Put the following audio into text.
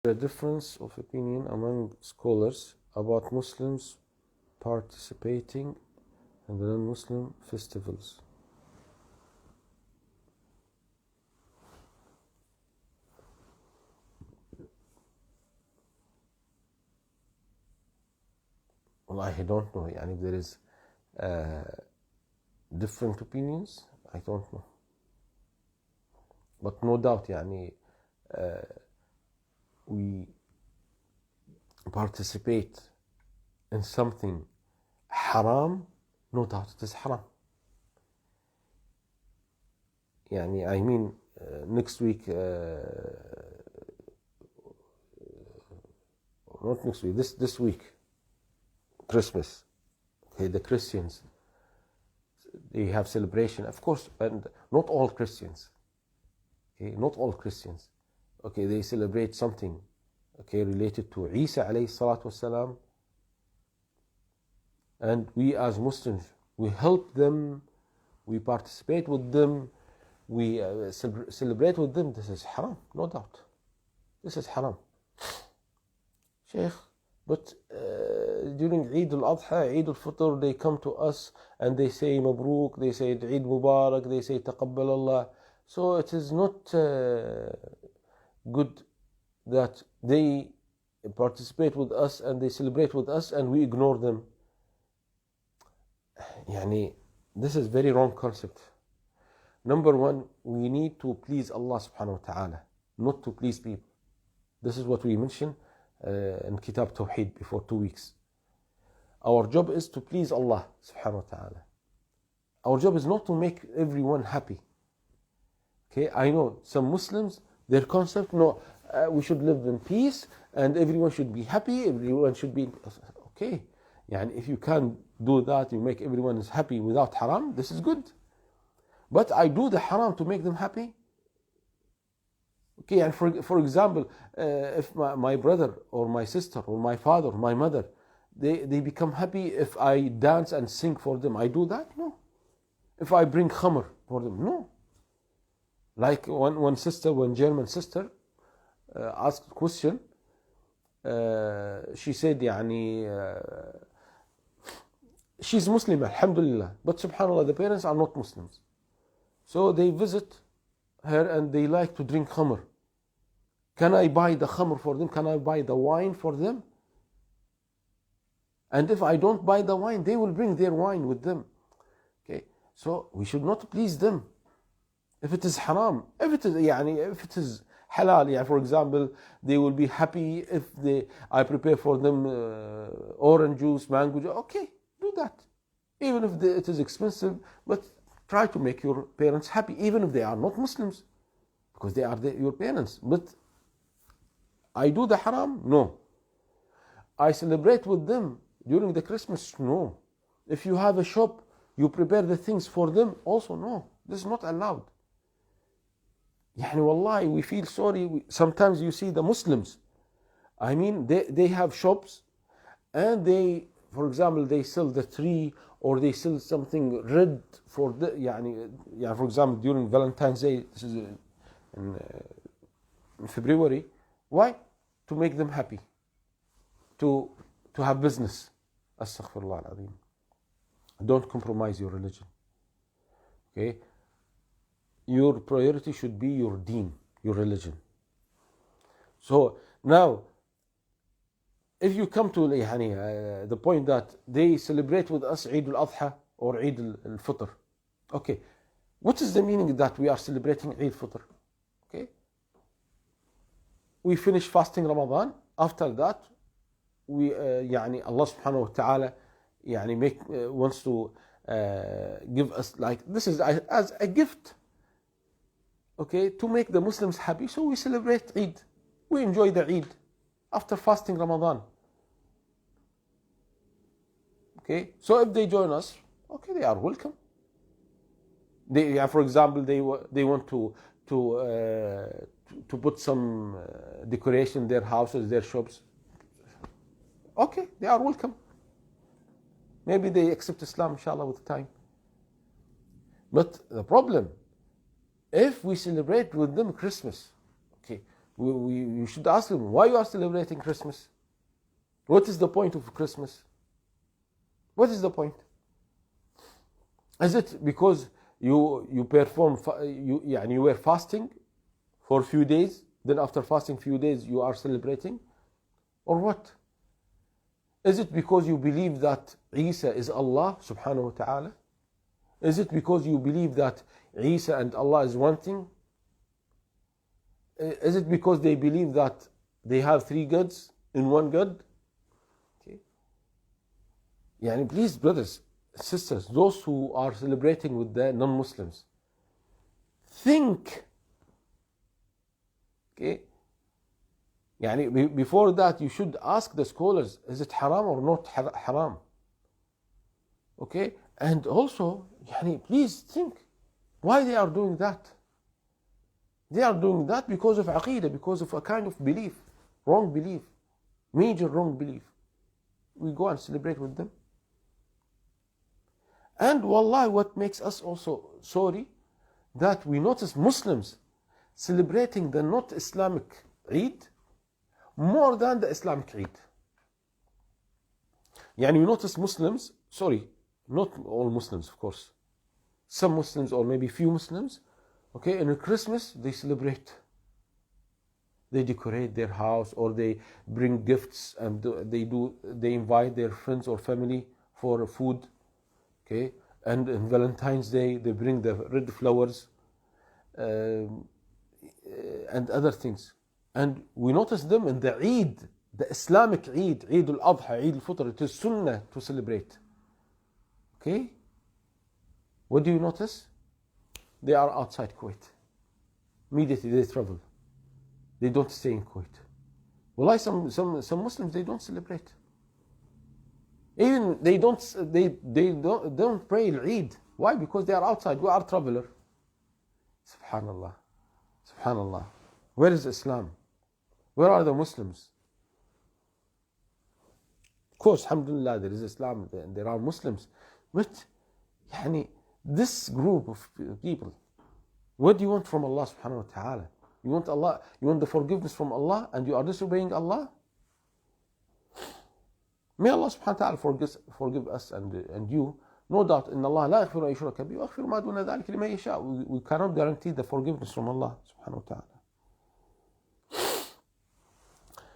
A difference of opinion among scholars about Muslims participating in the non-Muslim festivals. Well, I don't know. If there is different opinions, I don't know. But no doubt, we participate in something haram, no doubt it is haram. Next week, not next week, this week, Christmas. Okay, the Christians, they have celebration, of course, and not all Christians. Okay, not all Christians. Okay, they celebrate something, okay, related to Isa alayhi salatu wasalam. And we as Muslims, we help them, we participate with them, we celebrate with them. This is haram, no doubt. This is haram. Shaykh, but during Eid al-Adha, Eid al-Fitr, they come to us and they say Mabruk, they say Eid Mubarak, they say Taqabbal Allah. So it is not good that they participate with us and they celebrate with us and we ignore them. This is very wrong concept. Number one, we need to please Allah subhanahu wa ta'ala, not to please people. This is what we mentioned in Kitab Tawheed before 2 weeks. Our job is to please Allah subhanahu wa ta'ala. Our job is not to make everyone happy. Okay, I know some Muslims, their concept, we should live in peace and everyone should be happy, everyone should be, okay. If you can't do that, you make everyone is happy without haram, this is good. But I do the haram to make them happy. Okay, and for example, if my brother or my sister or my father or my mother, they become happy if I dance and sing for them, I do that? No. If I bring khamr for them, no. Like one German sister asked a question. She said, she's Muslim, alhamdulillah, but subhanallah, the parents are not Muslims. So they visit her and they like to drink khamr. Can I buy the khamr for them? Can I buy the wine for them? And if I don't buy the wine, they will bring their wine with them. Okay, so we should not please them. If it is haram, if it is halal, for example, they will be happy if I prepare for them orange juice, mango juice. Okay, do that. Even if it is expensive, but try to make your parents happy, even if they are not Muslims, because they are your parents. But I do the haram? No. I celebrate with them during the Christmas? No. If you have a shop, you prepare the things for them? Also no. This is not allowed. Wallahi, we feel sorry. Sometimes you see the Muslims, they have shops and they, for example, they sell the tree or they sell something red for for example, during Valentine's Day, this is in February. Why? To make them happy, to have business. Astaghfirullah al-Azim. Don't compromise your religion. Okay? Your priority should be your deen, your religion. So now, if you come to the point that they celebrate with us Eid al-Adha or Eid al-Fitr, okay, what is the meaning that we are celebrating Eid al-Fitr? Okay, we finish fasting Ramadan. After that, we Allah subhanahu wa ta'ala wants to give us this is as a gift. Okay, to make the Muslims happy, so we celebrate Eid. We enjoy the Eid after fasting Ramadan. Okay, so if they join us, okay, they are welcome. For example, they want to put some decoration in their houses, their shops. Okay, they are welcome. Maybe they accept Islam, inshallah, with time. But the problem, if we celebrate with them Christmas, okay, You should ask them, why you are celebrating Christmas? What is the point of Christmas? What is the point? Is it because you perform, you were fasting for a few days, then after fasting few days you are celebrating? Or what? Is it because you believe that Isa is Allah subhanahu wa ta'ala? Is it because you believe that Isa and Allah is one thing? Is it because they believe that they have three gods in one God? Okay. Yani please, brothers, sisters, those who are celebrating with the non-Muslims, think. Okay. Yani before that, you should ask the scholars, is it haram or not haram? Okay. And also, yani please think why they are doing that. They are doing that because of aqeedah, because of a kind of belief, wrong belief, major wrong belief. We go and celebrate with them. And wallahi, what makes us also sorry, that we notice Muslims celebrating the not Islamic Eid more than the Islamic Eid. Yani we notice Muslims, sorry, not all Muslims of course, some Muslims or maybe few Muslims, okay, in Christmas they celebrate. They decorate their house, or they bring gifts, and they invite their friends or family for food. Okay, and on Valentine's Day they bring the red flowers and other things. And we notice them in the Eid, the Islamic Eid, Eid al-Adha, Eid al-Fitr. It is Sunnah to celebrate. Okay, what do you notice? They are outside Kuwait. Immediately they travel. They don't stay in Kuwait. Wallahi, some Muslims, they don't celebrate. Even they don't pray Eid. Why? Because they are outside. We are traveler. Subhanallah. Subhanallah. Where is Islam? Where are the Muslims? Of course, alhamdulillah, there is Islam and there are Muslims. But yani, this group of people, what do you want from Allah subhanahu wa ta'ala? You want Allah, you want the forgiveness from Allah, and you are disobeying Allah? May Allah subhanahu wa ta'ala forgive us and you. No doubt, in Allah la yaghfiru an yushraka bihi wa yaghfiru ma duna dhalika liman yasha. We cannot guarantee the forgiveness from Allah subhanahu wa ta'ala.